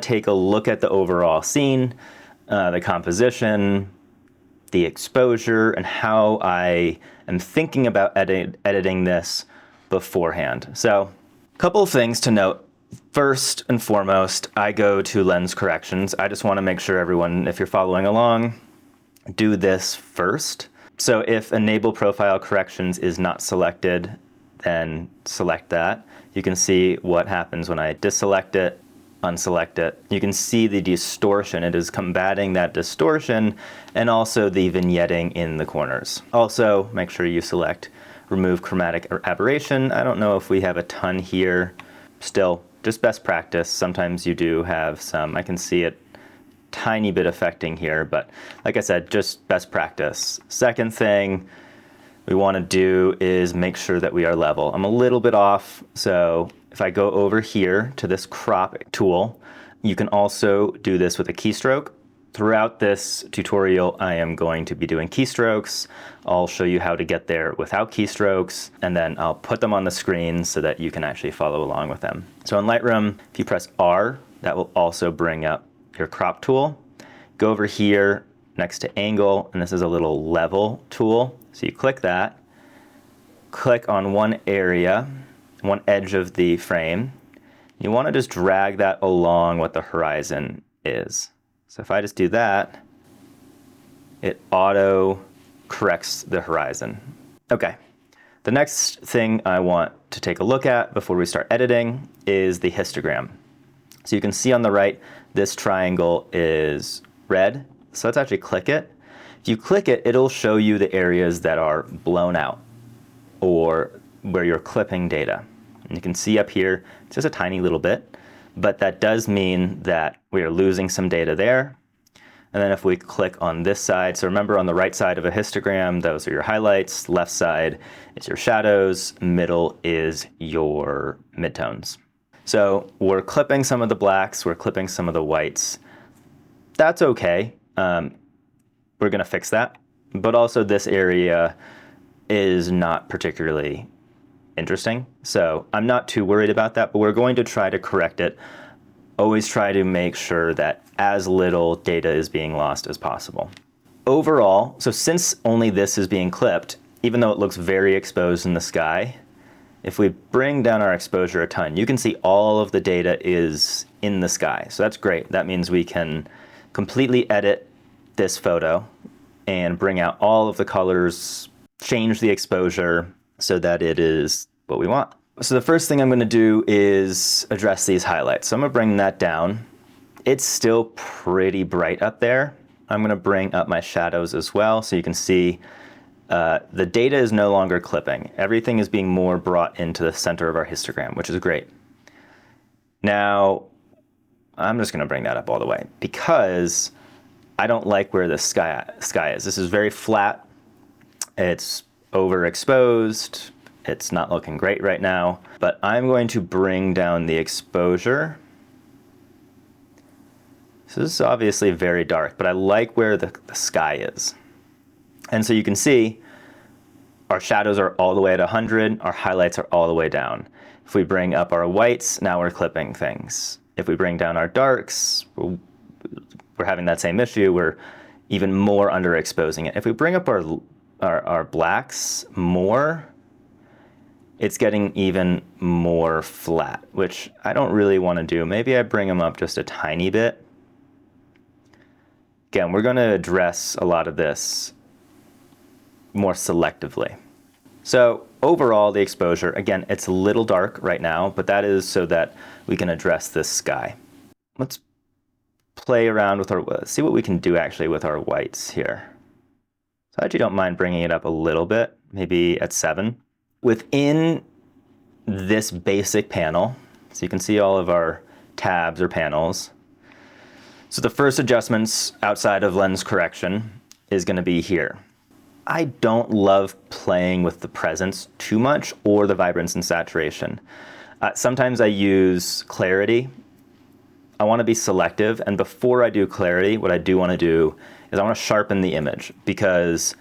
Take a look at the overall scene, the composition, the exposure, and how I am thinking about editing this beforehand. So a couple of things to note. First and foremost, I go to lens corrections. I just want to make sure everyone, if you're following along, do this first. So if enable profile corrections is not selected, then select that. You can see what happens when I deselect it, unselect it. You can see the distortion. It is combating that distortion and also the vignetting in the corners. Also, make sure you select remove chromatic aberration. I don't know if we have a ton here. Still, just best practice. Sometimes you do have some, I can see it tiny bit affecting here, but like I said, just best practice. Second thing we want to do is make sure that we are level. I'm a little bit off, so if I go over here to this crop tool, you can also do this with a keystroke. Throughout this tutorial, I am going to be doing keystrokes. I'll show you how to get there without keystrokes, and then I'll put them on the screen so that you can actually follow along with them. So in Lightroom, if you press R, that will also bring up your crop tool. Go over here next to angle, and this is a little level tool. So you click that, click on one area, one edge of the frame. You want to just drag that along what the horizon is. So if I just do that, it auto corrects the horizon. Okay, the next thing I want to take a look at before we start editing is the histogram. So you can see on the right, this triangle is red. So let's actually click it. If you click it, it'll show you the areas that are blown out or where you're clipping data. And you can see up here, it's just a tiny little bit, but that does mean that we are losing some data there. And then if we click on this side, so remember on the right side of a histogram, those are your highlights, left side is your shadows, middle is your midtones. So we're clipping some of the blacks, we're clipping some of the whites. That's okay. We're gonna fix that. But also this area is not particularly interesting. So I'm not too worried about that, but we're going to try to correct it. Always try to make sure that as little data is being lost as possible. Overall, so since only this is being clipped, even though it looks very exposed in the sky, if we bring down our exposure a ton, you can see all of the data is in the sky. So that's great. That means we can completely edit this photo and bring out all of the colors, change the exposure so that it is what we want. So the first thing I'm going to do is address these highlights. So I'm going to bring that down. It's still pretty bright up there. I'm going to bring up my shadows as well so you can see the data is no longer clipping. Everything is being more brought into the center of our histogram, which is great. Now, I'm just going to bring that up all the way because I don't like where the sky is. This is very flat. It's overexposed. It's not looking great right now, but I'm going to bring down the exposure. So this is obviously very dark, but I like where the sky is. And so you can see our shadows are all the way at 100, our highlights are all the way down. If we bring up our whites, now we're clipping things. If we bring down our darks, we're having that same issue, we're even more underexposing it. If we bring up our blacks more, it's getting even more flat, which I don't really want to do. Maybe I bring them up just a tiny bit. Again, we're going to address a lot of this more selectively. So overall, the exposure, again, it's a little dark right now, but that is so that we can address this sky. Let's play around with see what we can do actually with our whites here. So I actually don't mind bringing it up a little bit, maybe at 7. Within this basic panel, so you can see all of our tabs or panels. So the first adjustments outside of lens correction is going to be here. I don't love playing with the presence too much or the vibrance and saturation. Sometimes I use clarity. I want to be selective, and before I do clarity, what I do want to do is I want to sharpen the image because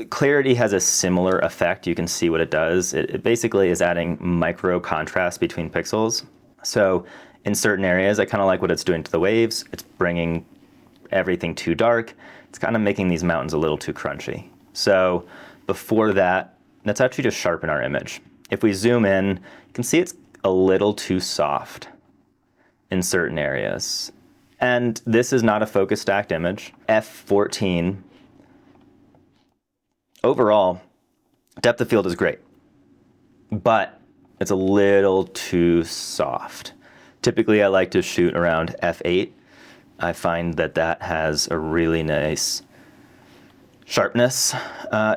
clarity has a similar effect. You can see what it does. It basically is adding micro contrast between pixels. So In certain areas, I kind of like what it's doing to the waves. It's bringing everything too dark. It's kind of making these mountains a little too crunchy. So before that, let's actually just sharpen our image. If we zoom in, you can see it's a little too soft in certain areas. And this is not a focus stacked image. F14, overall, depth of field is great, but it's a little too soft. Typically, I like to shoot around F8. I find that that has a really nice sharpness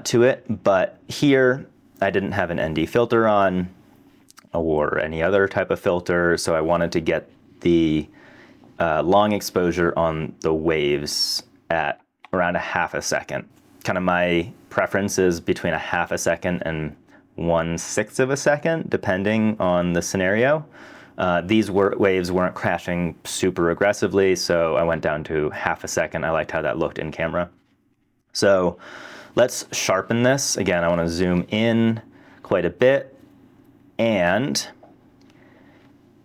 to it, but here I didn't have an ND filter on or any other type of filter, so I wanted to get the long exposure on the waves at around a half a second. Kind of my preference is between a half a second and 1/6 of a second, depending on the scenario. These waves weren't crashing super aggressively, so I went down to half a second. I liked how that looked in camera. So let's sharpen this. Again, I want to zoom in quite a bit. And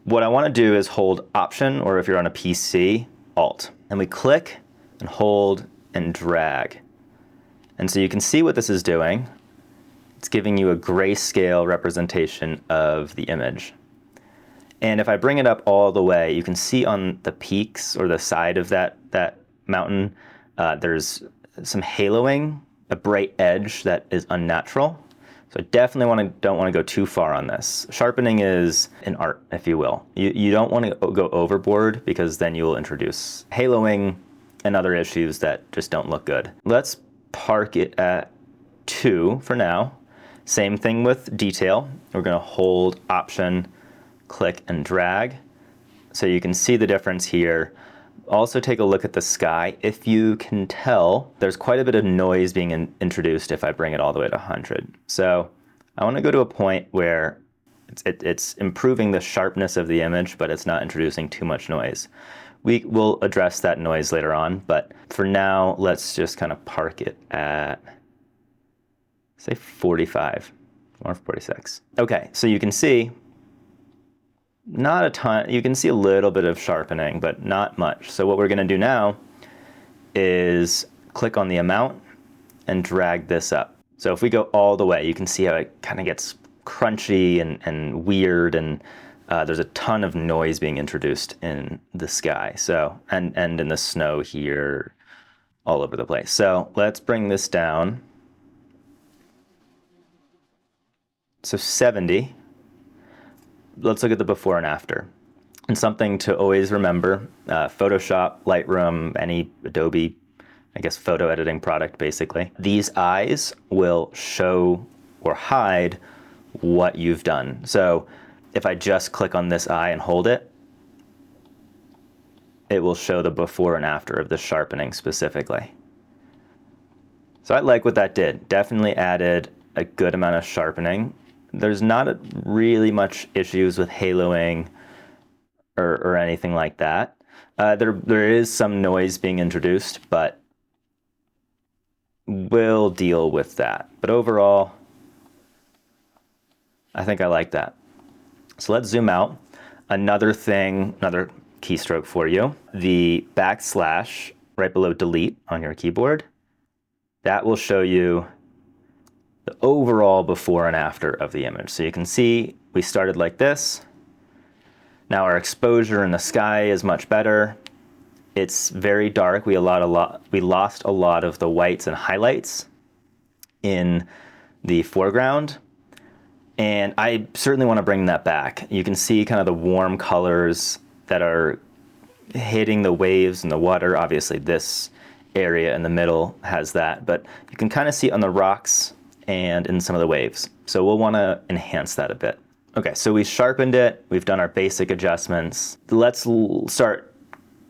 what I want to do is hold Option, or if you're on a PC, Alt. And we click and hold and drag. And so you can see what this is doing. It's giving you a grayscale representation of the image. And if I bring it up all the way, you can see on the peaks or the side of that mountain, there's some haloing, a bright edge that is unnatural. So I definitely don't want to go too far on this. Sharpening is an art, if you will. You don't want to go overboard, because then you'll introduce haloing and other issues that just don't look good. Let's park it at 2 for now. Same thing with detail. We're going to hold Option, click and drag. So you can see the difference here. Also take a look at the sky. If you can tell, there's quite a bit of noise being introduced if I bring it all the way to 100. So I want to go to a point where it's improving the sharpness of the image, but it's not introducing too much noise. We will address that noise later on, but for now, let's just kind of park it at, say, 45 or 46. Okay, so you can see not a ton. You can see a little bit of sharpening, but not much. So what we're going to do now is click on the amount and drag this up. So if we go all the way, you can see how it kind of gets crunchy and weird, and there's a ton of noise being introduced in the sky. So and in the snow here, all over the place. So let's bring this down. So 70. Let's look at the before and after. And something to always remember, Photoshop, Lightroom, any Adobe, I guess photo editing product basically. These eyes will show or hide what you've done. So if I just click on this eye and hold it, it will show the before and after of the sharpening specifically. So I like what that did. Definitely added a good amount of sharpening. There's not really much issues with haloing or anything like that. There is some noise being introduced, but we'll deal with that. But overall, I think I like that. So let's zoom out. Another keystroke for you, the backslash right below delete on your keyboard. That will show you the overall before and after of the image. So you can see we started like this. Now our exposure in the sky is much better. It's very dark. We lost a lot of the whites and highlights in the foreground. And I certainly want to bring that back. You can see kind of the warm colors that are hitting the waves and the water. Obviously this area in the middle has that, but you can kind of see on the rocks and in some of the waves. So we'll want to enhance that a bit. Okay, so we sharpened it. We've done our basic adjustments. Let's start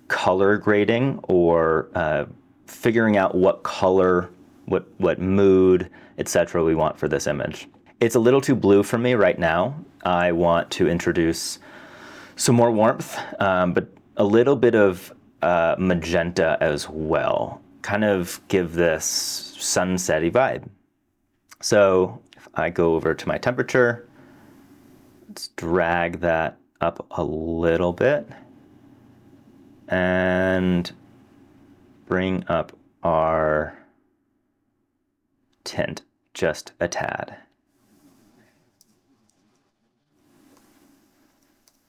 color grading, or figuring out what color, what mood, etc. we want for this image. It's a little too blue for me right now. I want to introduce some more warmth, but a little bit of magenta as well. Kind of give this sunsetty vibe. So if I go over to my temperature, let's drag that up a little bit and bring up our tint just a tad.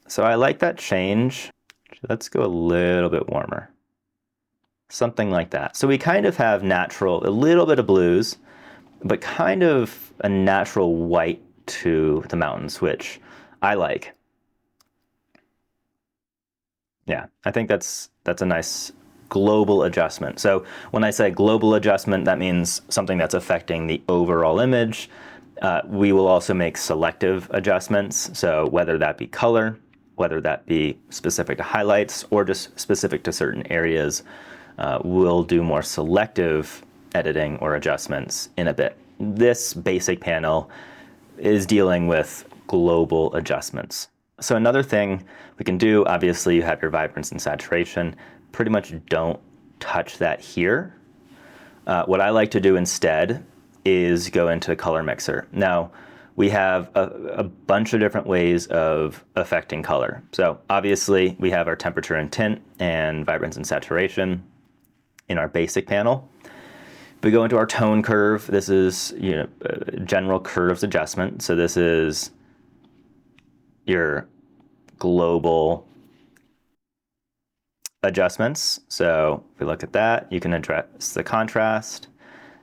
So I like that change. Let's go a little bit warmer. Something like that. So we kind of have natural, a little bit of blues, but kind of a natural white to the mountains, which I like. Yeah, I think that's a nice global adjustment. So when I say global adjustment, that means something that's affecting the overall image. We will also make selective adjustments. So whether that be color, whether that be specific to highlights or just specific to certain areas, we'll do more selective editing or adjustments in a bit. This basic panel is dealing with global adjustments. So another thing we can do, obviously you have your vibrance and saturation, pretty much don't touch that here. What I like to do instead is go into the color mixer. Now, we have a bunch of different ways of affecting color. So obviously we have our temperature and tint and vibrance and saturation in our basic panel. We go into our tone curve. This is general curves adjustment. So this is your global adjustments. So if we look at that, you can address the contrast.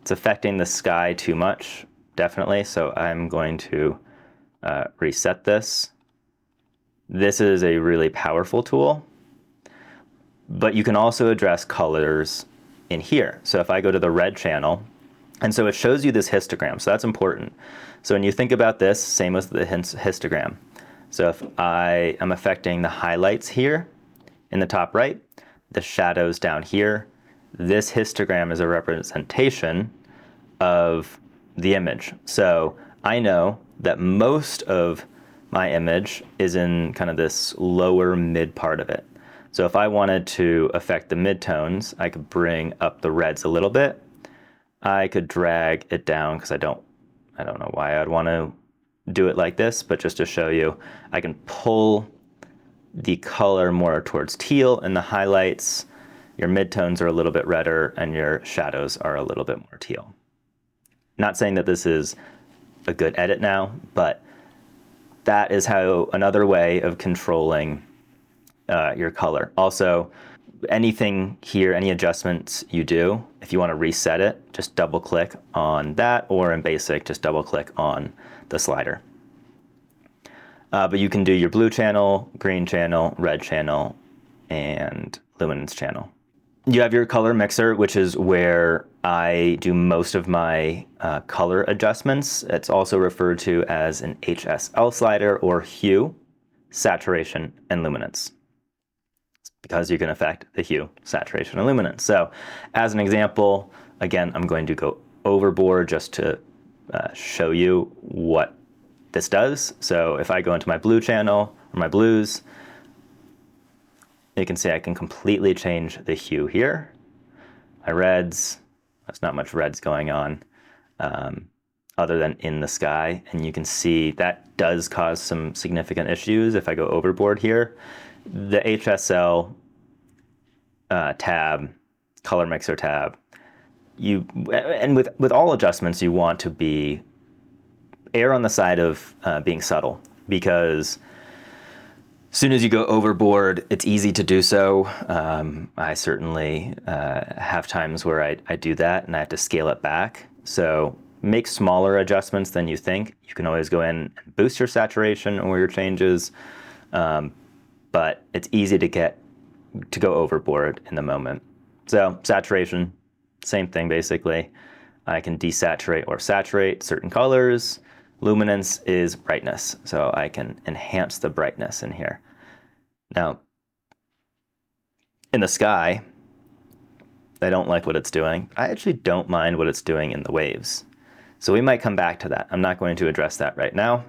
It's affecting the sky too much, definitely. So I'm going to reset this. This is a really powerful tool, but you can also address colors in here. So if I go to the red channel, and so it shows you this histogram, so that's important. So when you think about this, same as the histogram. So if I am affecting the highlights here in the top right, the shadows down here, this histogram is a representation of the image. So I know that most of my image is in kind of this lower mid part of it. So if I wanted to affect the midtones, I could bring up the reds a little bit. I could drag it down because I don't know why I'd want to do it like this, but just to show you, I can pull the color more towards teal in the highlights. Your midtones are a little bit redder and your shadows are a little bit more teal. Not saying that this is a good edit now, but that is how another way of controlling your color. Also, anything here, any adjustments you do, if you want to reset it, just double click on that, or in basic, just double click on the slider. But you can do your blue channel, green channel, red channel, and luminance channel. You have your color mixer, which is where I do most of my color adjustments. It's also referred to as an HSL slider, or hue, saturation, and luminance, because you can affect the hue, saturation, and luminance. So as an example, again, I'm going to go overboard just to show you what this does. So if I go into my blue channel, or my blues, you can see I can completely change the hue here. My reds, there's not much reds going on other than in the sky. And you can see that does cause some significant issues if I go overboard here. The HSL tab, color mixer tab, and with all adjustments, you want to err on the side of being subtle, because as soon as you go overboard, it's easy to do so. I certainly have times where I do that and I have to scale it back. So make smaller adjustments than you think. You can always go in and boost your saturation or your changes, but it's easy to go overboard in the moment. So saturation, same thing basically. I can desaturate or saturate certain colors. Luminance is brightness, so I can enhance the brightness in here. Now, in the sky, I don't like what it's doing. I actually don't mind what it's doing in the waves. So we might come back to that. I'm not going to address that right now.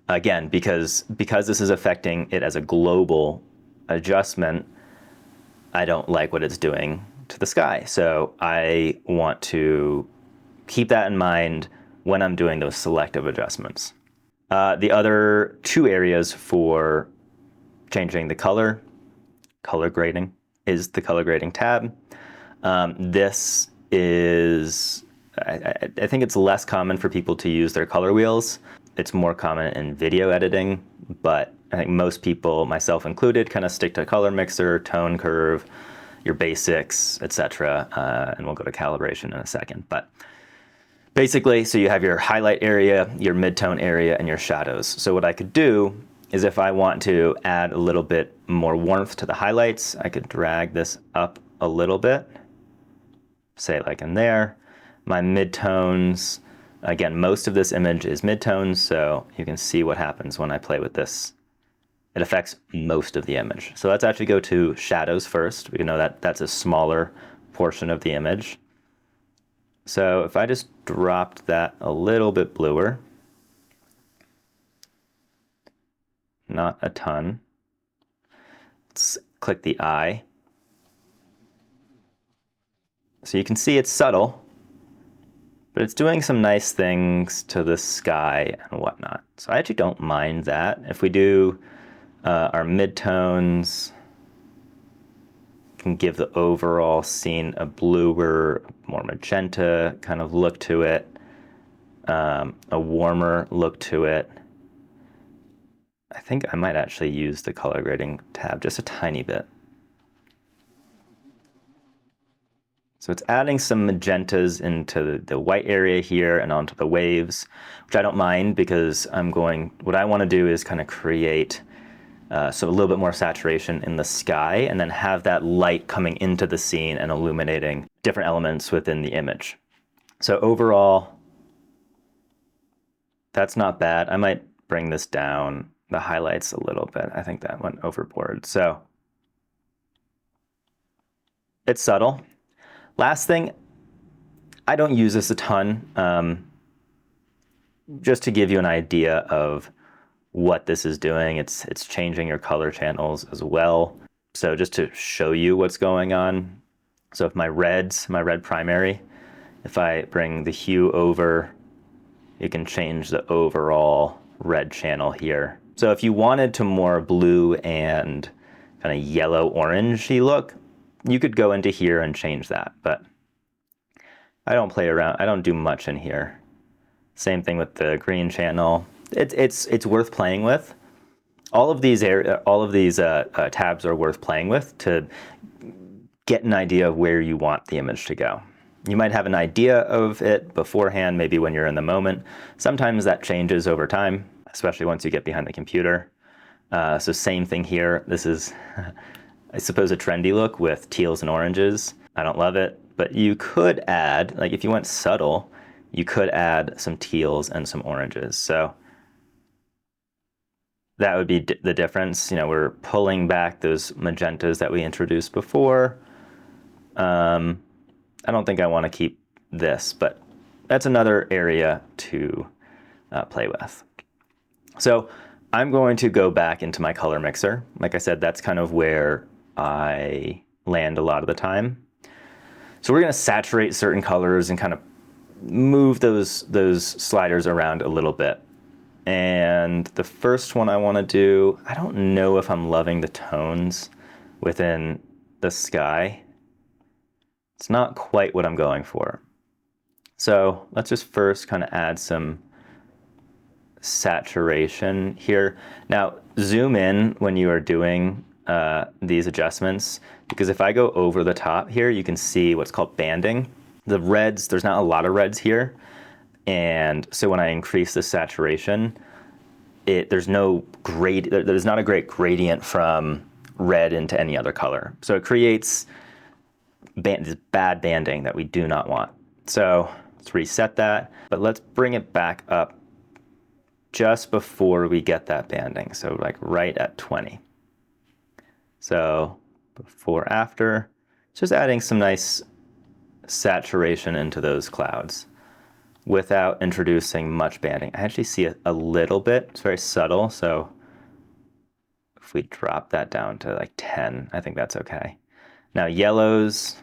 Again, because this is affecting it as a global adjustment, I don't like what it's doing to the sky. So I want to keep that in mind when I'm doing those selective adjustments. The other two areas for changing the color grading, is the color grading tab. This is, I think it's less common for people to use their color wheels. It's more common in video editing, but I think most people, myself included, kind of stick to color mixer, tone curve, your basics, etc. And we'll go to calibration in a second. But basically, so you have your highlight area, your midtone area, and your shadows. So what I could do is if I want to add a little bit more warmth to the highlights, I could drag this up a little bit, say like in there. My midtones, again, most of this image is midtones, so you can see what happens when I play with this. It affects most of the image. So let's actually go to shadows first. We know that that's a smaller portion of the image. So if I just dropped that a little bit bluer, not a ton. Let's click the eye. So you can see it's subtle, but it's doing some nice things to the sky and whatnot. So I actually don't mind that. If we do our midtones, can give the overall scene a bluer, more magenta kind of look to it, a warmer look to it. I think I might actually use the color grading tab just a tiny bit. So it's adding some magentas into the white area here and onto the waves, which I don't mind because what I want to do is kind of create so a little bit more saturation in the sky and then have that light coming into the scene and illuminating different elements within the image. So overall, that's not bad. I might bring this down, the highlights a little bit. I think that went overboard. So it's subtle. Last thing, I don't use this a ton. Just to give you an idea of what this is doing, it's changing your color channels as well. So just to show you what's going on. So if my red primary, if I bring the hue over, you can change the overall red channel here. So if you wanted to more blue and kind of yellow orangey look, you could go into here and change that, but I don't play around. I don't do much in here. Same thing with the green channel. It's worth playing with. All of these tabs are worth playing with to get an idea of where you want the image to go. You might have an idea of it beforehand, maybe when you're in the moment. Sometimes that changes over time, especially once you get behind the computer. So same thing here. This is, I suppose, a trendy look with teals and oranges. I don't love it, but you could add, like if you went subtle, you could add some teals and some oranges. So that would be the difference. You know, we're pulling back those magentas that we introduced before. I don't think I want to keep this, but that's another area to play with. So I'm going to go back into my color mixer. Like I said, that's kind of where I land a lot of the time. So we're going to saturate certain colors and kind of move those sliders around a little bit. And the first one I want to do, I don't know if I'm loving the tones within the sky. It's not quite what I'm going for. So let's just first kind of add some saturation here. Now zoom in when you are doing these adjustments, because if I go over the top here, you can see what's called banding. The reds, there's not a lot of reds here. And so when I increase the saturation, there's not a great gradient from red into any other color. So it creates this bad banding that we do not want. So let's reset that, but let's bring it back up just before we get that banding. So like right at 20. So before, after, just adding some nice saturation into those clouds without introducing much banding. I actually see a little bit. It's very subtle. So if we drop that down to like 10, I think that's okay. Now yellows,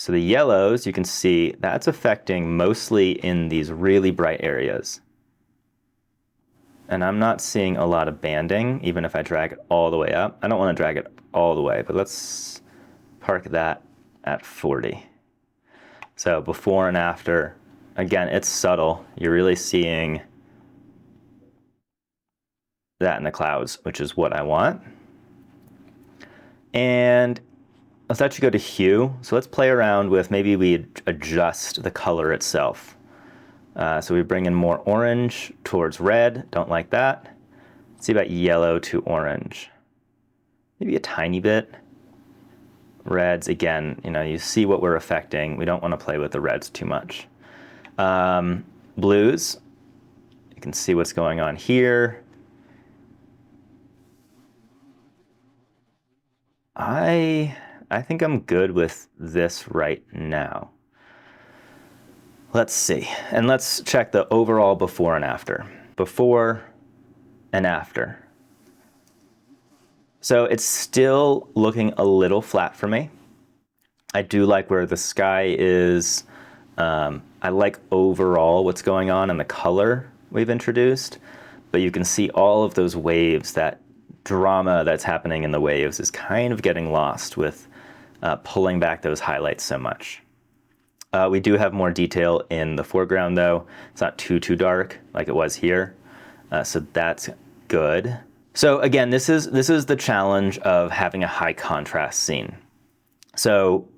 So the yellows, you can see that's affecting mostly in these really bright areas. And I'm not seeing a lot of banding, even if I drag it all the way up. I don't want to drag it all the way, but let's park that at 40. So before and after, again, it's subtle. You're really seeing that in the clouds, which is what I want. And let's actually go to hue. So let's play around with, maybe we adjust the color itself. So we bring in more orange towards red. Don't like that. Let's see about yellow to orange. Maybe a tiny bit. Reds, again, you see what we're affecting. We don't want to play with the reds too much. Blues, you can see what's going on here. I think I'm good with this right now. Let's see, and let's check the overall before and after. Before and after. So it's still looking a little flat for me. I do like where the sky is. I like overall what's going on in the color we've introduced, but you can see all of those waves, that drama that's happening in the waves is kind of getting lost with pulling back those highlights so much. We do have more detail in the foreground though. It's not too dark like it was here. So that's good. So again, this is the challenge of having a high contrast scene. So,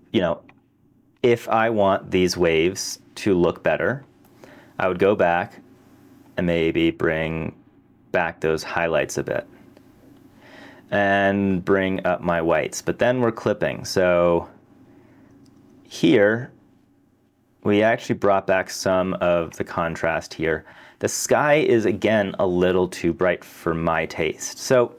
if I want these waves to look better, I would go back and maybe bring back those highlights a bit and bring up my whites, but then we're clipping. So here, we actually brought back some of the contrast here. The sky is, again, a little too bright for my taste. So,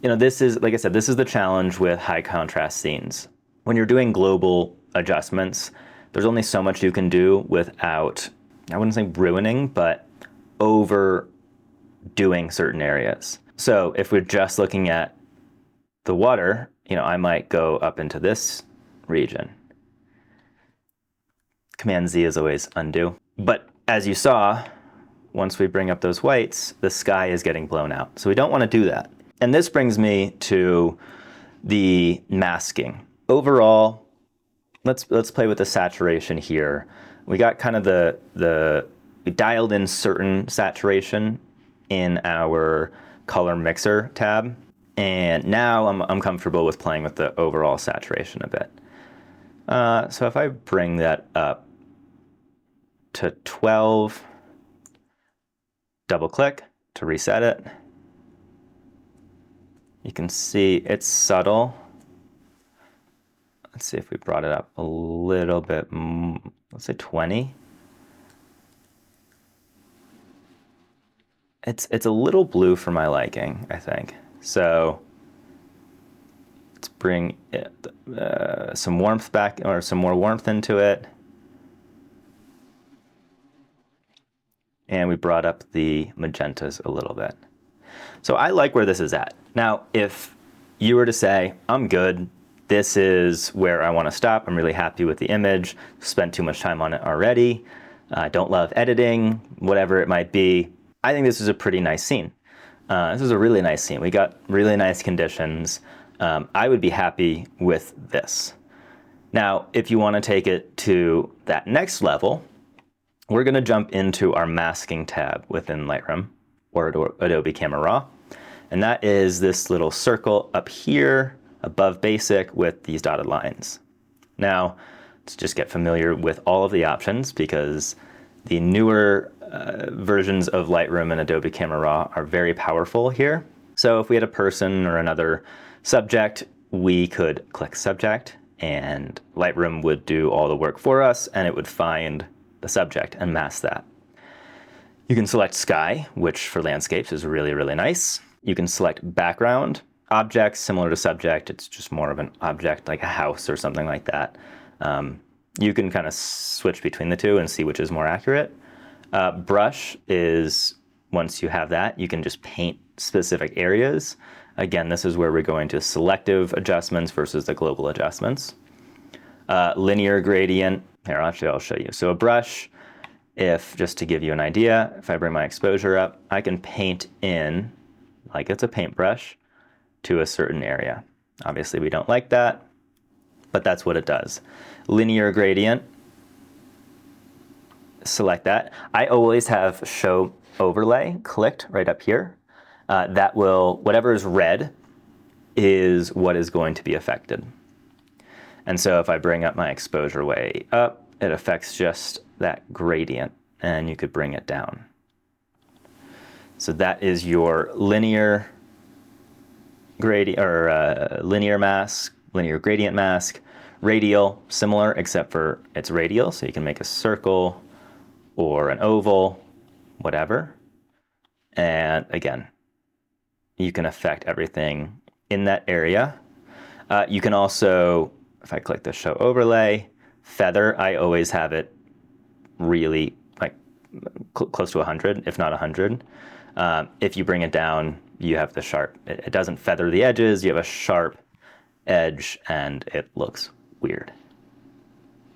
this is, like I said, this is the challenge with high contrast scenes. When you're doing global adjustments, there's only so much you can do without, I wouldn't say ruining, but overdoing certain areas. So if we're just looking at the water, I might go up into this region. Command Z is always undo. But as you saw, once we bring up those whites, the sky is getting blown out. So we don't want to do that. And this brings me to the masking. Overall, let's play with the saturation here. We got kind of we dialed in certain saturation in our color mixer tab. And now I'm comfortable with playing with the overall saturation a bit. So if I bring that up to 12, double click to reset it, you can see it's subtle. Let's see if we brought it up a little bit, let's say 20. It's a little blue for my liking, I think. So let's bring some warmth back, or some more warmth into it. And we brought up the magentas a little bit. So I like where this is at. Now, if you were to say, I'm good, this is where I want to stop, I'm really happy with the image, spent too much time on it already, don't love editing, whatever it might be, I think this is a pretty nice scene. This is a really nice scene. We got really nice conditions. I would be happy with this. Now, if you want to take it to that next level, we're going to jump into our masking tab within Lightroom or Adobe Camera Raw. And that is this little circle up here above basic with these dotted lines. Now, let's just get familiar with all of the options, because the newer versions of Lightroom and Adobe Camera Raw are very powerful here. So if we had a person or another subject, we could click subject and Lightroom would do all the work for us, and it would find the subject and mask that. You can select sky, which for landscapes is really, really nice. You can select background. Objects, similar to subject, it's just more of an object, like a house or something like that. You can kind of switch between the two and see which is more accurate. Brush is, once you have that, you can just paint specific areas. Again, this is where we're going to selective adjustments versus the global adjustments. Linear gradient. Here, actually, I'll show you. So a brush, if just to give you an idea, if I bring my exposure up, I can paint in, like it's a paintbrush, to a certain area. Obviously, we don't like that, but that's what it does. Linear gradient, select that. I always have show overlay clicked right up here. That will, whatever is red is what is going to be affected. And so if I bring up my exposure way up, it affects just that gradient, and you could bring it down. So that is your linear gradient, or linear mask, linear gradient mask. Radial, similar, except for it's radial, so you can make a circle or an oval, whatever. And again, you can affect everything in that area. You can also, if I click the show overlay, feather, I always have it really like close to 100, if not 100. If you bring it down, you have the sharp. It doesn't feather the edges. You have a sharp edge, and it looks weird.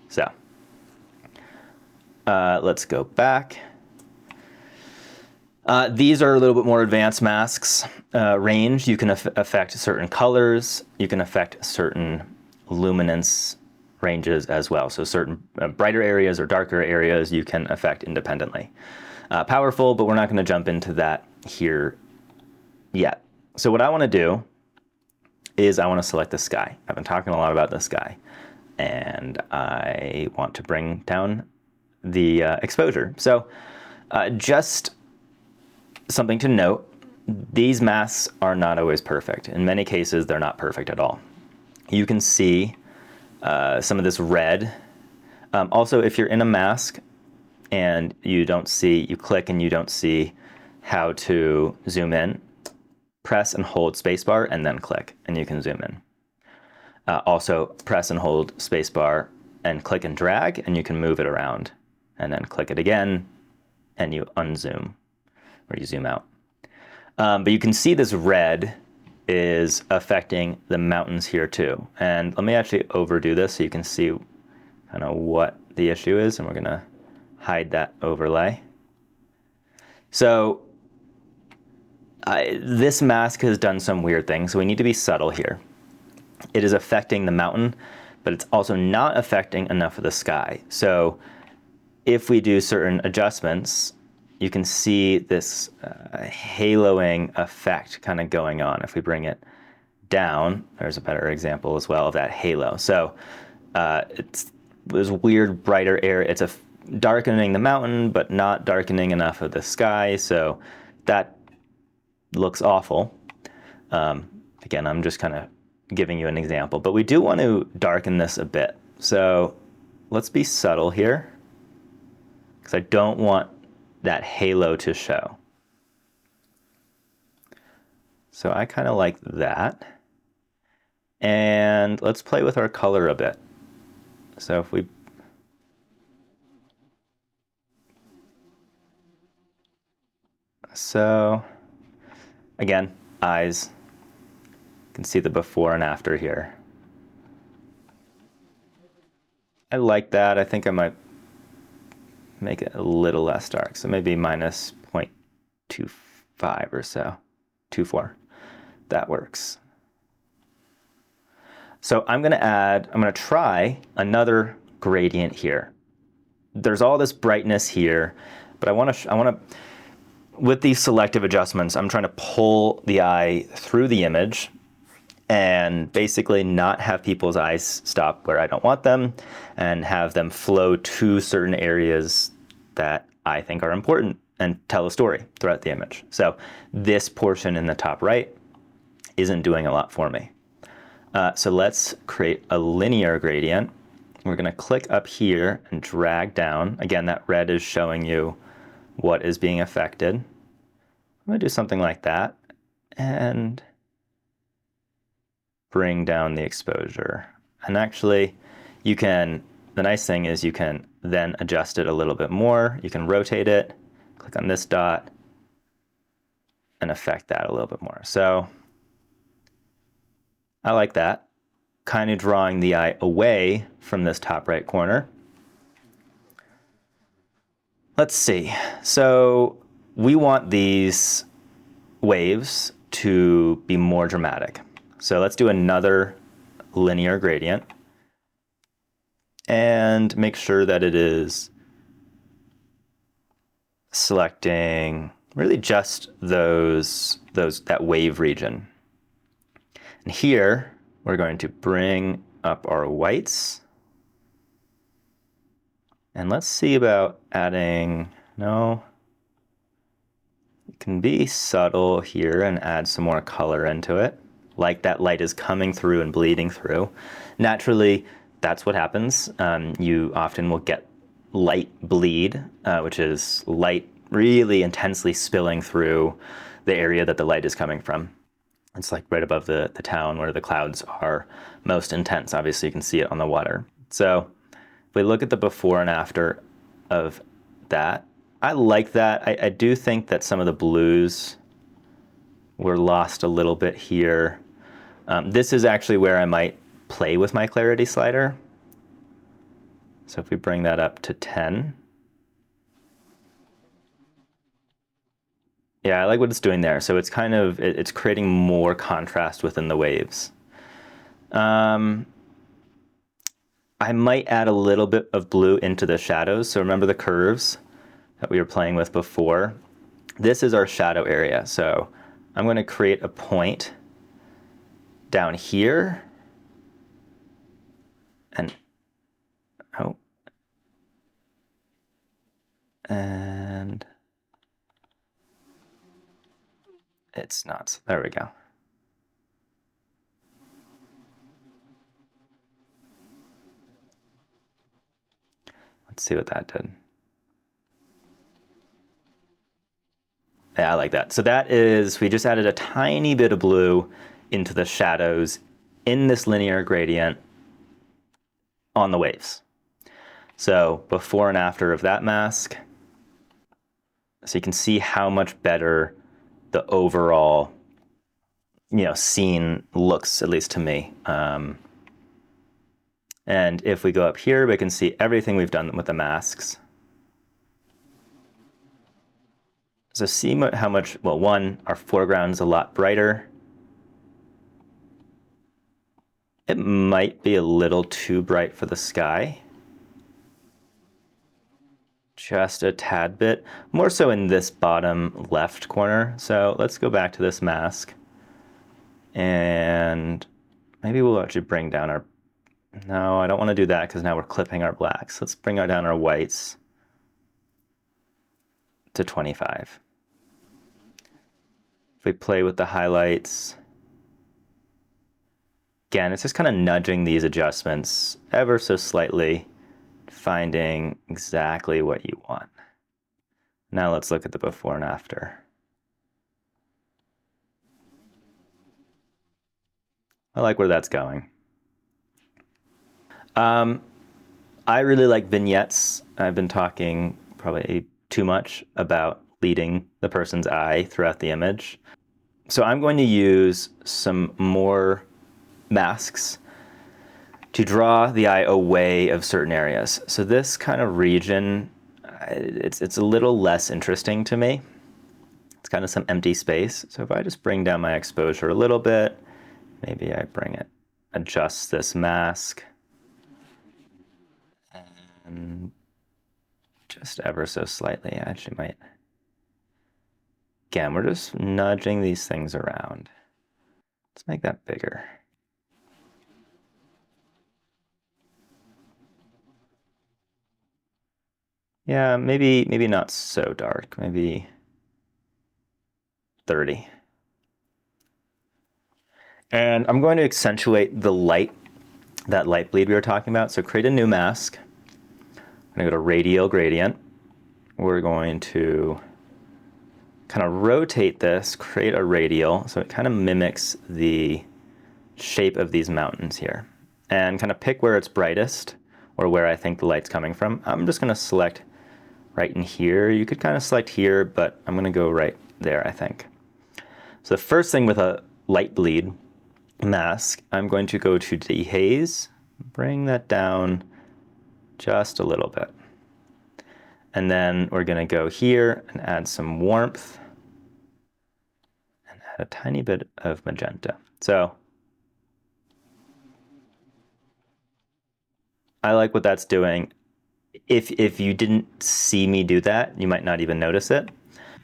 So let's go back. These are a little bit more advanced masks. Range, you can affect certain colors. You can affect certain luminance ranges as well. So certain brighter areas or darker areas you can affect independently. Powerful, but we're not going to jump into that here yet. So what I want to do is I want to select the sky. I've been talking a lot about the sky, and I want to bring down the exposure. So just something to note, these masks are not always perfect. In many cases, they're not perfect at all. You can see some of this red. Also, if you're in a mask and you don't see, you click and you don't see how to zoom in, press and hold spacebar and then click, and you can zoom in. Also, press and hold spacebar and click and drag, and you can move it around, and then click it again, and you unzoom, or you zoom out. But you can see this red is affecting the mountains here too. And let me actually overdo this so you can see kind of what the issue is, and we're gonna hide that overlay. So this mask has done some weird things, so we need to be subtle here. It is affecting the mountain, but it's also not affecting enough of the sky. So if we do certain adjustments, you can see this haloing effect kind of going on. If we bring it down, there's a better example as well of that halo. So it's this weird brighter area. It's darkening the mountain, but not darkening enough of the sky. So that looks awful. Again, I'm just kind of giving you an example, but we do want to darken this a bit. So let's be subtle here, because I don't want that halo to show. So I kind of like that. And let's play with our color a bit. So if we again, eyes. You can see the before and after here. I like that. I think I might make it a little less dark. So maybe minus 0.25 or so, 2.4. That works. So I'm gonna try another gradient here. There's all this brightness here, but I wanna, with these selective adjustments, I'm trying to pull the eye through the image and basically not have people's eyes stop where I don't want them, and have them flow to certain areas that I think are important and tell a story throughout the image. So this portion in the top right isn't doing a lot for me. So let's create a linear gradient. We're gonna click up here and drag down. Again, that red is showing you what is being affected. I'm gonna do something like that and bring down the exposure. And actually, the nice thing is you can then adjust it a little bit more. You can rotate it, click on this dot, and affect that a little bit more. So I like that. kind of drawing the eye away from this top right corner. Let's see. So we want these waves to be more dramatic. So let's do another linear gradient and make sure that it is selecting really just that wave region. And here we're going to bring up our whites. And let's see about adding, no, it can be subtle here and add some more color into it, like that light is coming through and bleeding through. Naturally, that's what happens. You often will get light bleed, which is light really intensely spilling through the area that the light is coming from. It's like right above the town where the clouds are most intense. Obviously, you can see it on the water. So if we look at the before and after of that, I like that. I do think that some of the blues were lost a little bit here. This is actually where I might play with my clarity slider. So if we bring that up to 10. Yeah, I like what it's doing there. So it's kind of, it's creating more contrast within the waves. I might add a little bit of blue into the shadows. So remember the curves that we were playing with before? This is our shadow area. So I'm going to create a point down here. And, oh. And it's not. There we go. Let's see what that did. Yeah, I like that. So that is, we just added a tiny bit of blue into the shadows in this linear gradient on the waves. So before and after of that mask. So you can see how much better the overall, scene looks, at least to me. And if we go up here, we can see everything we've done with the masks. So see how much, well, one, our foreground is a lot brighter. It might be a little too bright for the sky. Just a tad bit, more so in this bottom left corner. So let's go back to this mask. And maybe we'll actually bring down our, no, I don't want to do that because now we're clipping our blacks. Let's bring down our whites to 25. If we play with the highlights, again, it's just kind of nudging these adjustments ever so slightly, finding exactly what you want. Now let's look at the before and after. I like where that's going. I really like vignettes. I've been talking probably too much about leading the person's eye throughout the image. So I'm going to use some more masks to draw the eye away of certain areas. So this kind of region, it's a little less interesting to me. It's kind of some empty space. So if I just bring down my exposure a little bit, maybe I adjust this mask. And just ever so slightly, I actually might. Again, we're just nudging these things around. Let's make that bigger. Yeah, maybe not so dark, maybe 30. And I'm going to accentuate the light, that light bleed we were talking about. So create a new mask. I'm going to go to radial gradient. We're going to kind of rotate this, create a radial, so it kind of mimics the shape of these mountains here. And kind of pick where it's brightest, or where I think the light's coming from. I'm just going to select right in here. You could kind of select here, but I'm going to go right there, I think. So the first thing with a light bleed mask, I'm going to go to dehaze, bring that down just a little bit. And then we're going to go here and add some warmth and add a tiny bit of magenta. So I like what that's doing. If you didn't see me do that, you might not even notice it,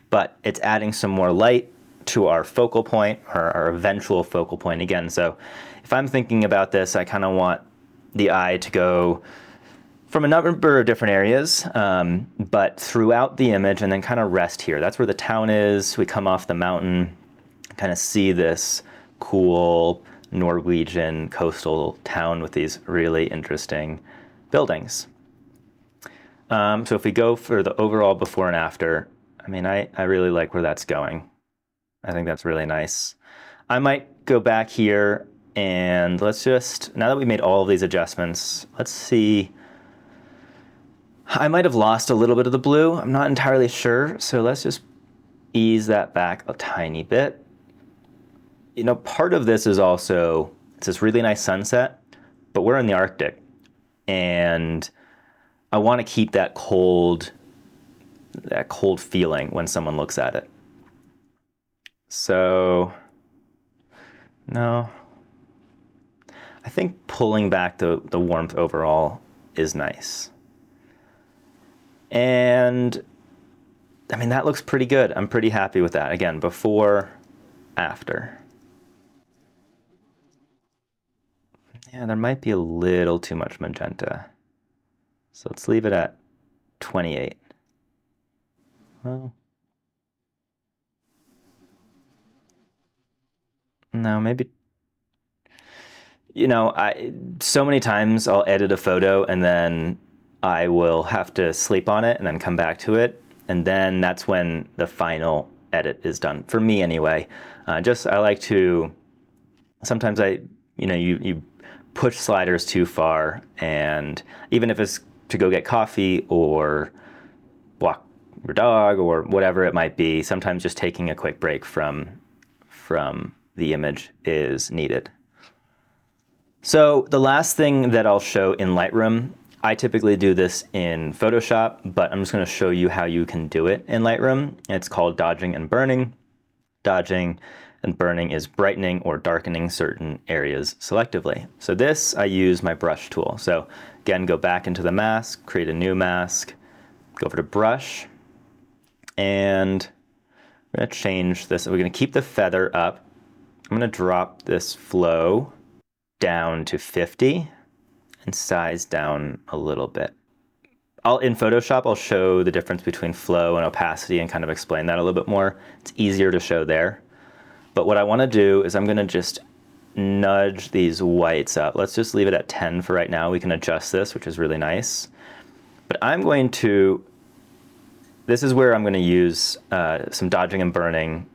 but it's adding some more light to our focal point, or our eventual focal point again. So if I'm thinking about this, I kind of want the eye to go from a number of different areas, but throughout the image, and then kind of rest here. That's where the town is. We come off the mountain, kind of see this cool Norwegian coastal town with these really interesting buildings. So if we go for the overall before and after, I mean, I really like where that's going. I think that's really nice. I might go back here and let's just, now that we made all of these adjustments, let's see. I might have lost a little bit of the blue. I'm not entirely sure. So let's just ease that back a tiny bit. You know, part of this is also, it's this really nice sunset, but we're in the Arctic and I want to keep that cold feeling when someone looks at it. So, no, I think pulling back the warmth overall is nice. And I mean, that looks pretty good. I'm pretty happy with that. Again, before, after. Yeah, there might be a little too much magenta. So let's leave it at 28. Well, no, maybe, you know, so many times I'll edit a photo and then I will have to sleep on it and then come back to it. And then that's when the final edit is done, for me anyway. I like to, sometimes you push sliders too far, and even if it's to go get coffee or walk your dog or whatever it might be, sometimes just taking a quick break from the image is needed. So the last thing that I'll show in Lightroom, I typically do this in Photoshop, but I'm just going to show you how you can do it in Lightroom. It's called dodging and burning. Dodging and burning is brightening or darkening certain areas selectively. So this, I use my brush tool. So again, go back into the mask, create a new mask, go over to brush, and we're going to change this. We're going to keep the feather up. I'm going to drop this flow down to 50 and size down a little bit. In Photoshop, I'll show the difference between flow and opacity and kind of explain that a little bit more. It's easier to show there. But what I want to do is I'm going to just nudge these whites up. Let's just leave it at 10 for right now. We can adjust this, which is really nice. But I'm going to, this is where I'm going to use some dodging and burning,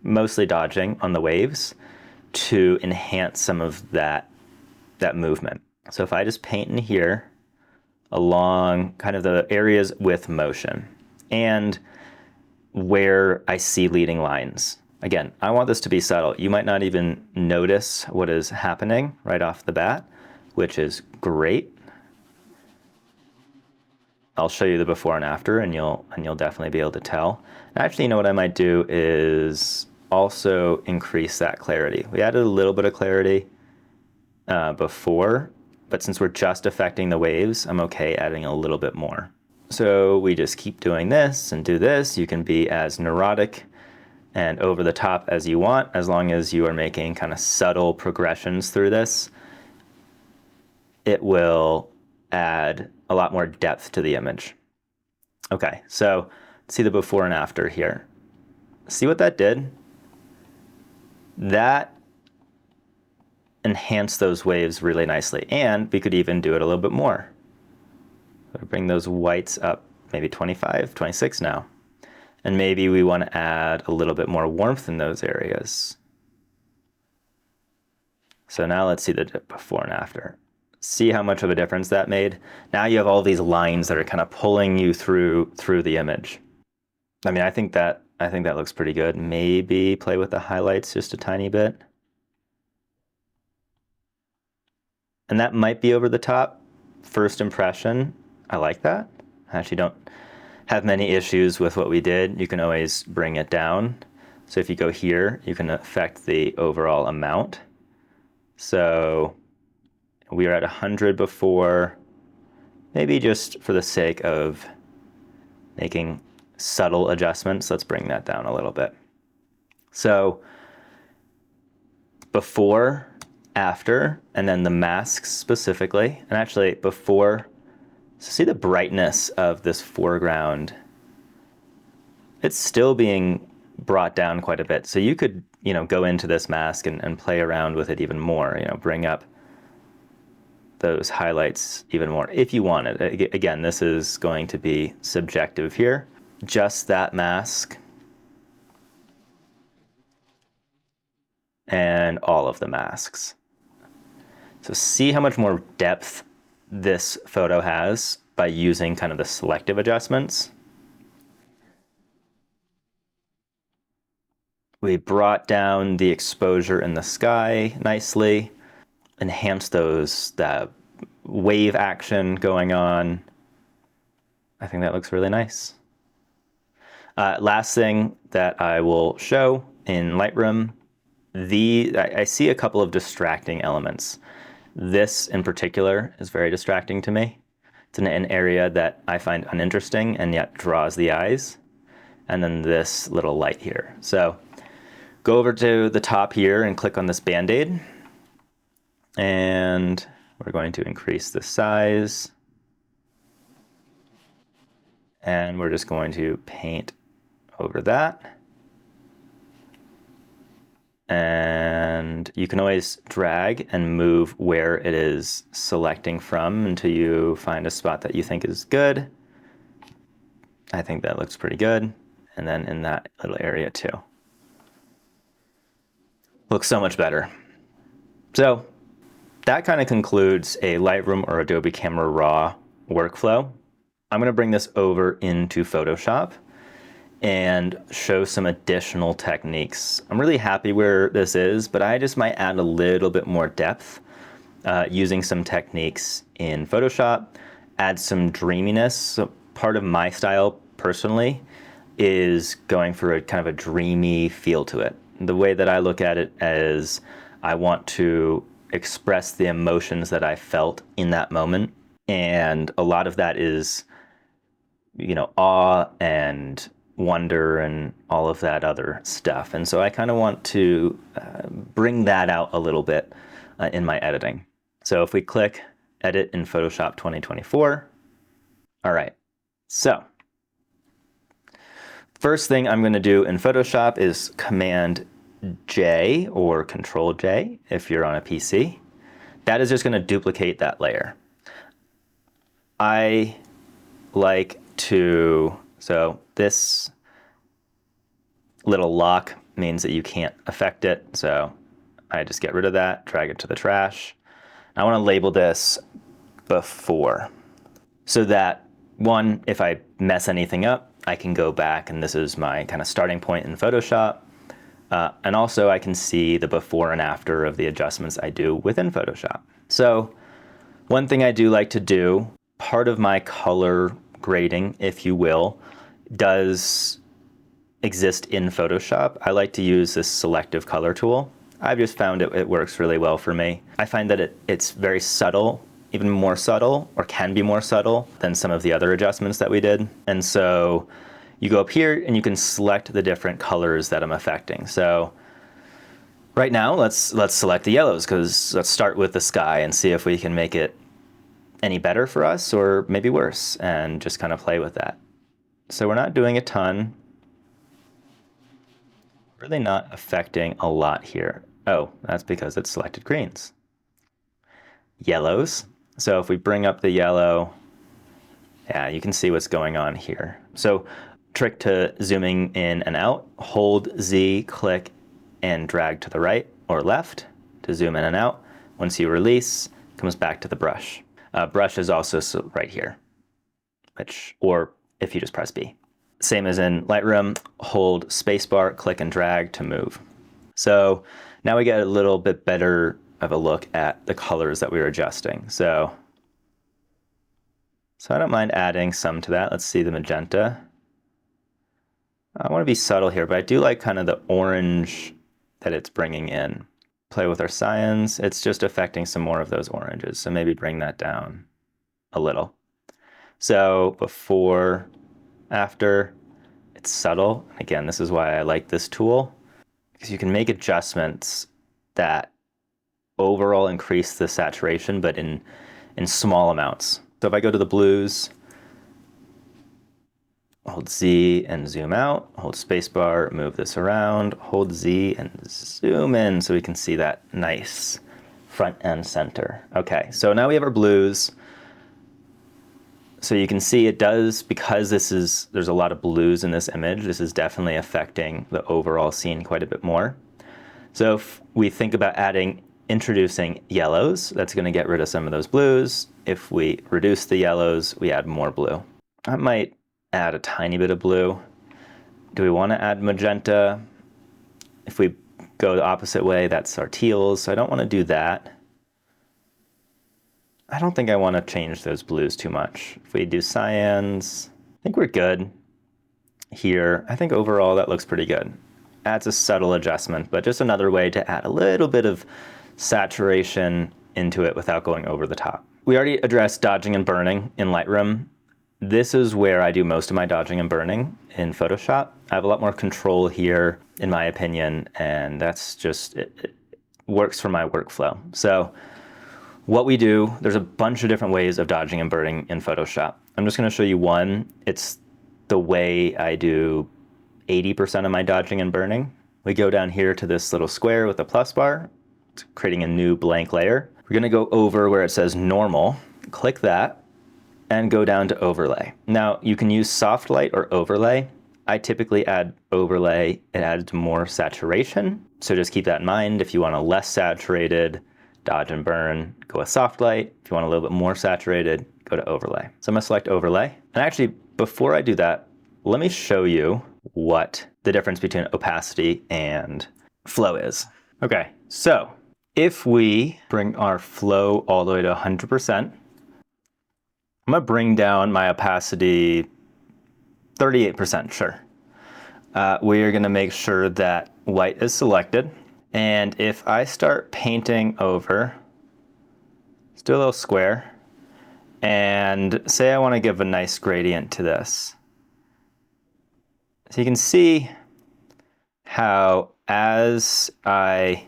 mostly dodging on the waves, to enhance some of that movement. So if I just paint in here along kind of the areas with motion and where I see leading lines. Again, I want this to be subtle. You might not even notice what is happening right off the bat, which is great. I'll show you the before and after, and you'll definitely be able to tell. Actually, you know what I might do is also increase that clarity. We added a little bit of clarity before, but since we're just affecting the waves, I'm okay adding a little bit more. So we just keep doing this and do this. You can be as neurotic and over the top as you want, as long as you are making kind of subtle progressions through this. It will add a lot more depth to the image. Okay, so see the before and after here. See what that did? That enhanced those waves really nicely, and we could even do it a little bit more. So bring those whites up, maybe 25, 26 now. And maybe we want to add a little bit more warmth in those areas. So now let's see the before and after. See how much of a difference that made? Now you have all these lines that are kind of pulling you through the image. I mean, I think that looks pretty good. Maybe play with the highlights just a tiny bit. And that might be over the top. First impression, I like that. I actually don't have many issues with what we did. You can always bring it down. So if you go here, you can affect the overall amount. So we were at 100 before, maybe just for the sake of making subtle adjustments, let's bring that down a little bit. So before, after, and then the masks specifically, and actually before, so see the brightness of this foreground. It's still being brought down quite a bit. So you could, go into this mask and play around with it even more, bring up those highlights even more if you wanted. Again, this is going to be subjective here. Just that mask and all of the masks. So see how much more depth this photo has by using kind of the selective adjustments. We brought down the exposure in the sky nicely, enhanced that wave action going on. I think that looks really nice. Last thing that I will show in Lightroom, I see a couple of distracting elements. This in particular is very distracting to me. It's in an area that I find uninteresting and yet draws the eyes. And then this little light here. So go over to the top here and click on this Band-Aid. And we're going to increase the size. And we're just going to paint over that. And you can always drag and move where it is selecting from until you find a spot that you think is good. I think that looks pretty good. And then in that little area too. Looks so much better. So that kind of concludes a Lightroom or Adobe Camera Raw workflow. I'm going to bring this over into Photoshop and show some additional techniques. I'm really happy where this is, but I just might add a little bit more depth using some techniques in Photoshop, add some dreaminess. So part of my style personally is going for a kind of a dreamy feel to it. The way that I look at it as I want to express the emotions that I felt in that moment. And a lot of that is, awe and wonder and all of that other stuff. And so I kind of want to bring that out a little bit in my editing. So if we click Edit in Photoshop 2024, all right, so first thing I'm going to do in Photoshop is Command J or Control J if you're on a PC. That is just going to duplicate that layer. I like to, so this little lock means that you can't affect it. So I just get rid of that, drag it to the trash. I want to label this before so that one, if I mess anything up, I can go back and this is my kind of starting point in Photoshop. And also I can see the before and after of the adjustments I do within Photoshop. So one thing I do like to do, part of my color grading, if you will, does exist in Photoshop. I like to use this selective color tool. I've just found it works really well for me. I find that it's very subtle, even more subtle, or can be more subtle than some of the other adjustments that we did. And so you go up here and you can select the different colors that I'm affecting. So right now, let's select the yellows, because let's start with the sky and see if we can make it any better for us or maybe worse, and just kind of play with that. So we're not doing a ton. Really not affecting a lot here. Oh, that's because it's selected greens. Yellows. So if we bring up the yellow, yeah, you can see what's going on here. So trick to zooming in and out, hold Z, click, and drag to the right or left to zoom in and out. Once you release, it comes back to the brush. Brush is also right here, or if you just press B. Same as in Lightroom, hold spacebar, click and drag to move. So now we get a little bit better of a look at the colors that we were adjusting. So I don't mind adding some to that. Let's see the magenta. I want to be subtle here, but I do like kind of the orange that it's bringing in. Play with our cyans. It's just affecting some more of those oranges. So maybe bring that down a little. So before, after, it's subtle. Again, this is why I like this tool, because you can make adjustments that overall increase the saturation, but in small amounts. So if I go to the blues, hold Z and zoom out, hold spacebar, move this around, hold Z and zoom in so we can see that nice front and center. Okay, so now we have our blues. So you can see it does, because there's a lot of blues in this image, this is definitely affecting the overall scene quite a bit more. So if we think about introducing yellows, that's going to get rid of some of those blues. If we reduce the yellows, we add more blue. I might add a tiny bit of blue. Do we want to add magenta? If we go the opposite way, that's our teals, so I don't want to do that. I don't think I want to change those blues too much. If we do cyans, I think we're good here. I think overall that looks pretty good. Adds a subtle adjustment, but just another way to add a little bit of saturation into it without going over the top. We already addressed dodging and burning in Lightroom. This is where I do most of my dodging and burning in Photoshop. I have a lot more control here, in my opinion, and that's just, it works for my workflow. So what we do, there's a bunch of different ways of dodging and burning in Photoshop. I'm just going to show you one. It's the way I do 80% of my dodging and burning. We go down here to this little square with a plus bar, creating a new blank layer. We're going to go over where it says normal, click that, and go down to overlay. Now you can use soft light or overlay. I typically add overlay. It adds more saturation. So just keep that in mind. If you want a less saturated dodge and burn, go with soft light. If you want a little bit more saturated, go to overlay. So I'm gonna select overlay. And actually, before I do that, let me show you what the difference between opacity and flow is. Okay, so if we bring our flow all the way to 100%, I'm gonna bring down my opacity 38%, sure. We are gonna make sure that white is selected. And if I start painting over, let's do a little square, and say I want to give a nice gradient to this. So you can see how as I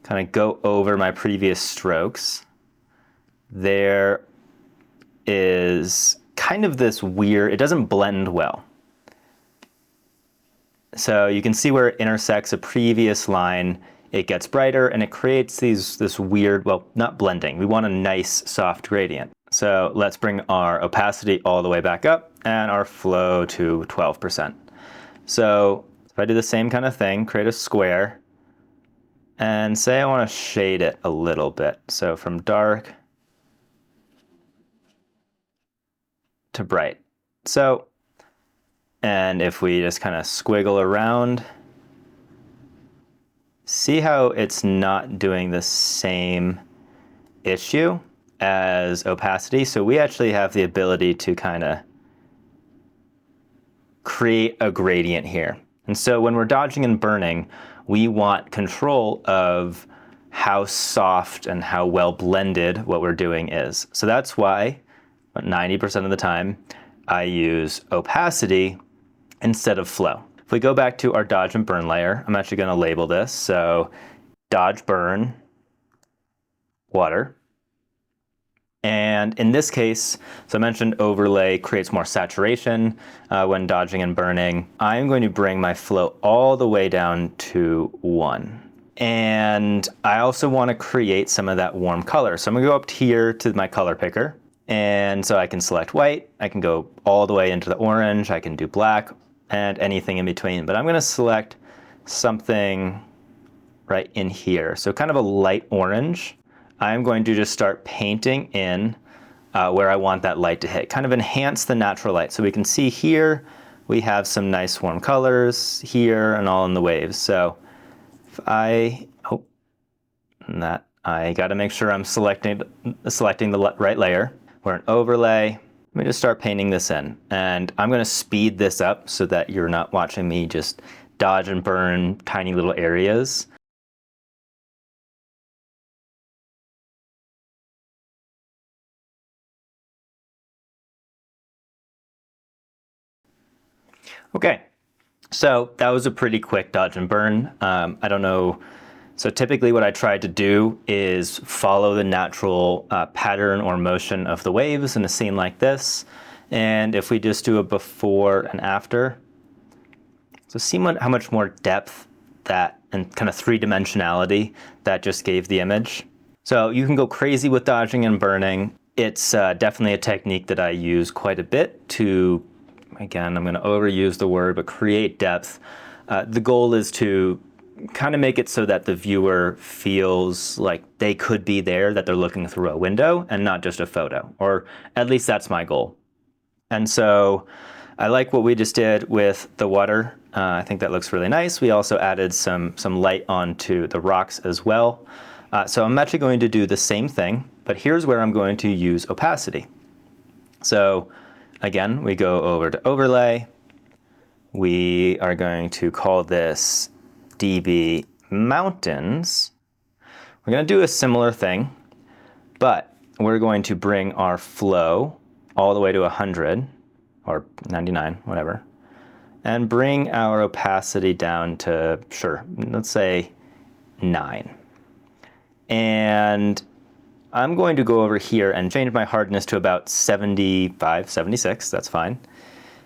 kind of go over my previous strokes, there is kind of this weird, it doesn't blend well. So you can see where it intersects a previous line, it gets brighter and it creates this weird, well, not blending. We want a nice soft gradient. So let's bring our opacity all the way back up and our flow to 12%. So if I do the same kind of thing, create a square and say I want to shade it a little bit. So from dark to bright. So, and if we just kind of squiggle around, see how it's not doing the same issue as opacity. So we actually have the ability to kind of create a gradient here. And so when we're dodging and burning, we want control of how soft and how well blended what we're doing is. So that's why 90% of the time I use opacity instead of flow. If we go back to our dodge and burn layer, I'm actually going to label this. So dodge, burn, water. And in this case, so I mentioned overlay creates more saturation when dodging and burning. I'm going to bring my flow all the way down to 1. And I also want to create some of that warm color. So I'm going to go up here to my color picker. And so I can select white. I can go all the way into the orange. I can do black and anything in between. But I'm going to select something right in here. So kind of a light orange. I'm going to just start painting in where I want that light to hit, kind of enhance the natural light. So we can see here, we have some nice warm colors here and all in the waves. So if I, oh, and that I got to make sure I'm selecting the right layer. We're in overlay. Let me just start painting this in. And I'm going to speed this up so that you're not watching me just dodge and burn tiny little areas. Okay, so that was a pretty quick dodge and burn. I don't know. So typically what I try to do is follow the natural pattern or motion of the waves in a scene like this. And if we just do a before and after, so see how much more depth that and kind of three-dimensionality that just gave the image. So you can go crazy with dodging and burning. It's definitely a technique that I use quite a bit to, again, I'm going to overuse the word, but create depth. The goal is to kind of make it so that the viewer feels like they could be there, that they're looking through a window and not just a photo, or at least that's my goal. And so I like what we just did with the water. I think that looks really nice. We also added some light onto the rocks as well. So I'm actually going to do the same thing, but here's where I'm going to use opacity. So again, we go over to overlay. We are going to call this DB Mountains. We're going to do a similar thing, but we're going to bring our flow all the way to 100 or 99, whatever, and bring our opacity down to, sure, let's say 9. And I'm going to go over here and change my hardness to about 75, 76, that's fine.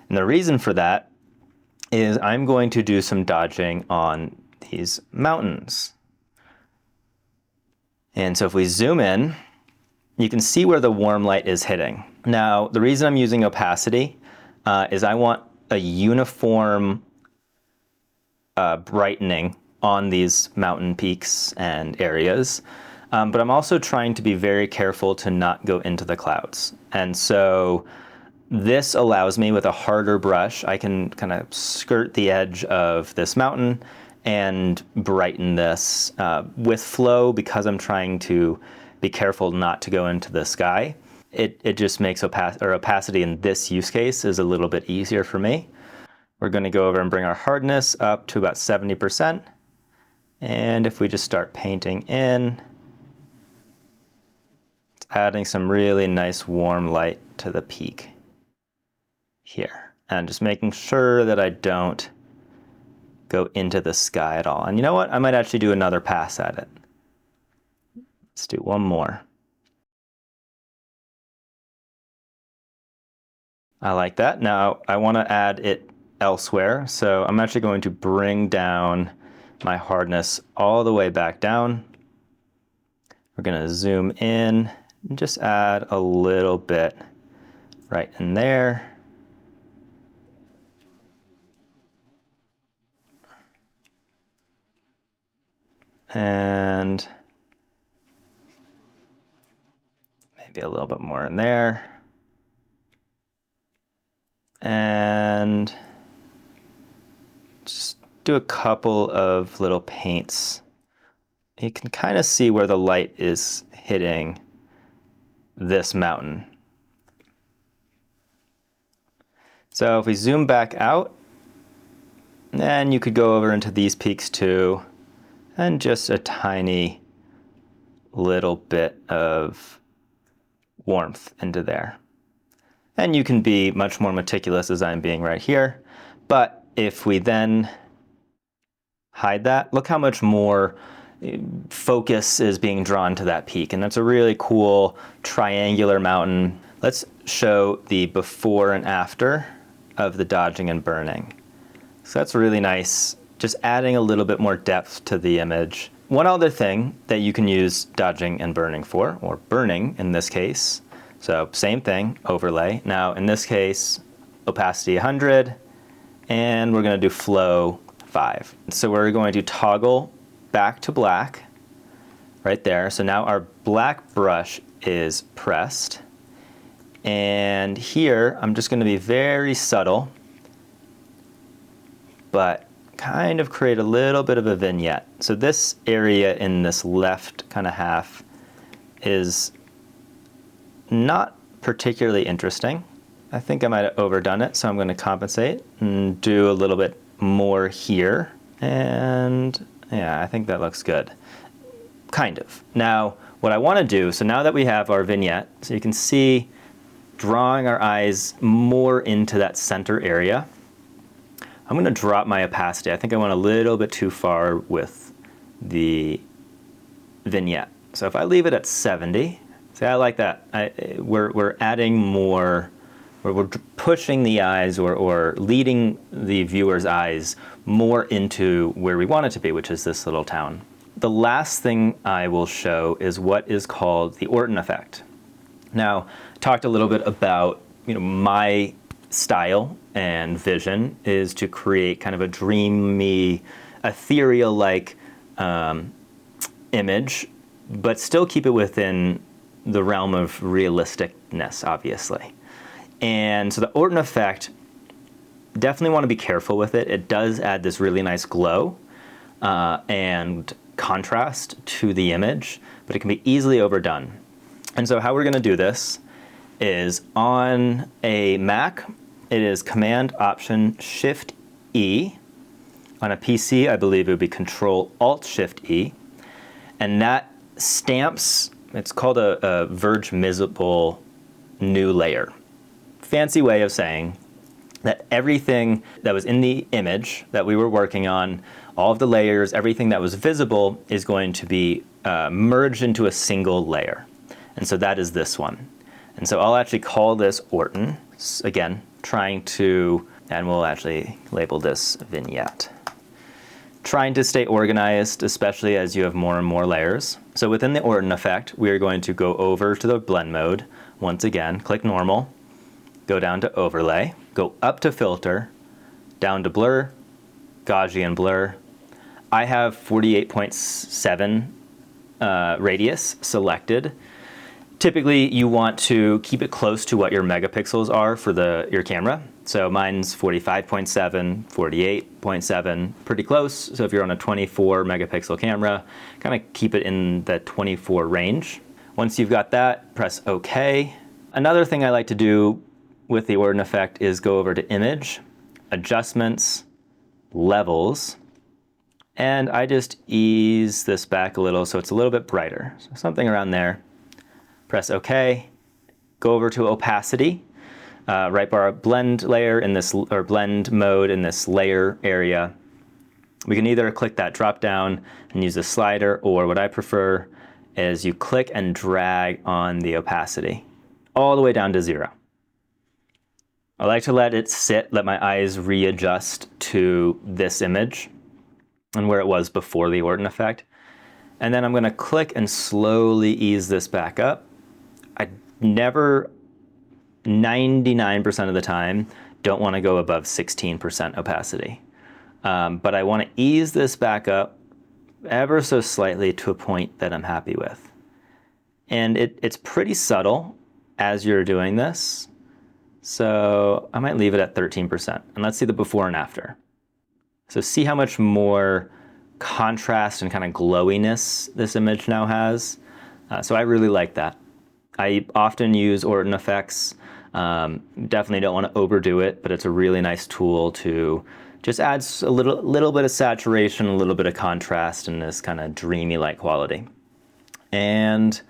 And the reason for that is I'm going to do some dodging on these mountains. And so if we zoom in, you can see where the warm light is hitting. Now, the reason I'm using opacity is I want a uniform brightening on these mountain peaks and areas. But I'm also trying to be very careful to not go into the clouds. And so this allows me, with a harder brush, I can kind of skirt the edge of this mountain and brighten this. With flow, because I'm trying to be careful not to go into the sky, it just makes opacity in this use case is a little bit easier for me. We're going to go over and bring our hardness up to about 70%. And if we just start painting in, it's adding some really nice warm light to the peak here. And just making sure that I don't go into the sky at all. And you know what? I might actually do another pass at it. Let's do one more. I like that. Now I want to add it elsewhere. So I'm actually going to bring down my hardness all the way back down. We're going to zoom in and just add a little bit right in there. And maybe a little bit more in there. And just do a couple of little paints. You can kind of see where the light is hitting this mountain. So if we zoom back out, then you could go over into these peaks too, and just a tiny little bit of warmth into there. And you can be much more meticulous as I'm being right here. But if we then hide that, look how much more focus is being drawn to that peak. And that's a really cool triangular mountain. Let's show the before and after of the dodging and burning. So that's really nice, just adding a little bit more depth to the image. One other thing that you can use dodging and burning for, or burning in this case, so same thing, overlay. Now in this case, opacity 100, and we're going to do flow 5. So we're going to toggle back to black right there. So now our black brush is pressed. And here I'm just going to be very subtle, but kind of create a little bit of a vignette. So this area in this left kind of half is not particularly interesting. I think I might have overdone it, so I'm going to compensate and do a little bit more here. And yeah, I think that looks good. Kind of. Now, what I want to do, so now that we have our vignette, so you can see drawing our eyes more into that center area, I'm going to drop my opacity. I think I went a little bit too far with the vignette. So if I leave it at 70, see, I like that. We're adding more, we're pushing the eyes or leading the viewer's eyes more into where we want it to be, which is this little town. The last thing I will show is what is called the Orton effect. Now, I talked a little bit about, my style and vision is to create kind of a dreamy, ethereal-like image, but still keep it within the realm of realisticness, obviously. And so the Orton effect, definitely want to be careful with it. It does add this really nice glow and contrast to the image, but it can be easily overdone. And so how we're going to do this is on a Mac, it is Command-Option-Shift-E. On a PC, I believe it would be Control-Alt-Shift-E. And that stamps, it's called a Verge Visible new layer. Fancy way of saying that everything that was in the image that we were working on, all of the layers, everything that was visible is going to be merged into a single layer. And so that is this one. And so I'll actually call this Orton. Again, trying to, and we'll actually label this vignette. Trying to stay organized, especially as you have more and more layers. So within the Orton effect, we are going to go over to the blend mode. Once again, click normal, go down to overlay, go up to filter, down to blur, Gaussian blur. I have 48.7 radius selected. Typically, you want to keep it close to what your megapixels are for your camera. So mine's 45.7, 48.7, pretty close. So if you're on a 24 megapixel camera, kind of keep it in the 24 range. Once you've got that, press OK. Another thing I like to do with the Orton effect is go over to Image, Adjustments, Levels, and I just ease this back a little so it's a little bit brighter. So something around there. Press OK, go over to opacity, right bar blend layer in this, or blend mode in this layer area. We can either click that drop down and use the slider, or what I prefer is you click and drag on the opacity all the way down to 0. I like to let it sit, let my eyes readjust to this image and where it was before the Orton effect. And then I'm going to click and slowly ease this back up. I never, 99% of the time, don't want to go above 16% opacity. But I want to ease this back up ever so slightly to a point that I'm happy with. And it's pretty subtle as you're doing this. So I might leave it at 13%. And let's see the before and after. So see how much more contrast and kind of glowiness this image now has. So I really like that. I often use Orton effects. Definitely don't want to overdo it, but it's a really nice tool to just add a little bit of saturation, a little bit of contrast in this kind of dreamy-like quality. And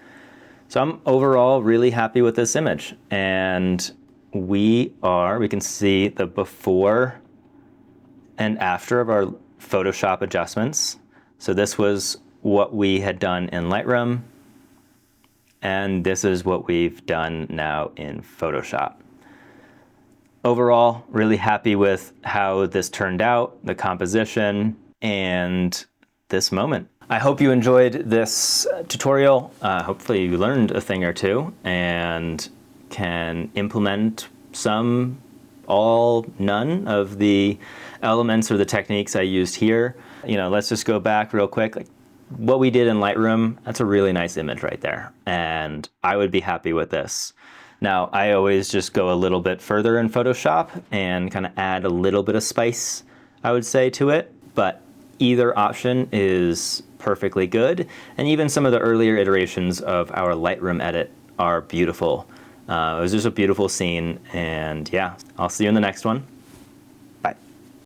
so I'm overall really happy with this image. And we can see the before and after of our Photoshop adjustments. So this was what we had done in Lightroom. And this is what we've done now in Photoshop. Overall, really happy with how this turned out, the composition, and this moment. I hope you enjoyed this tutorial. Hopefully you learned a thing or two and can implement some, all, none of the elements or the techniques I used here. Let's just go back real quick. What we did in Lightroom, that's a really nice image right there. And I would be happy with this. Now, I always just go a little bit further in Photoshop and kind of add a little bit of spice, I would say, to it. but either option is perfectly good. And even some of the earlier iterations of our Lightroom edit are beautiful. It was just a beautiful scene, and yeah, I'll see you in the next one.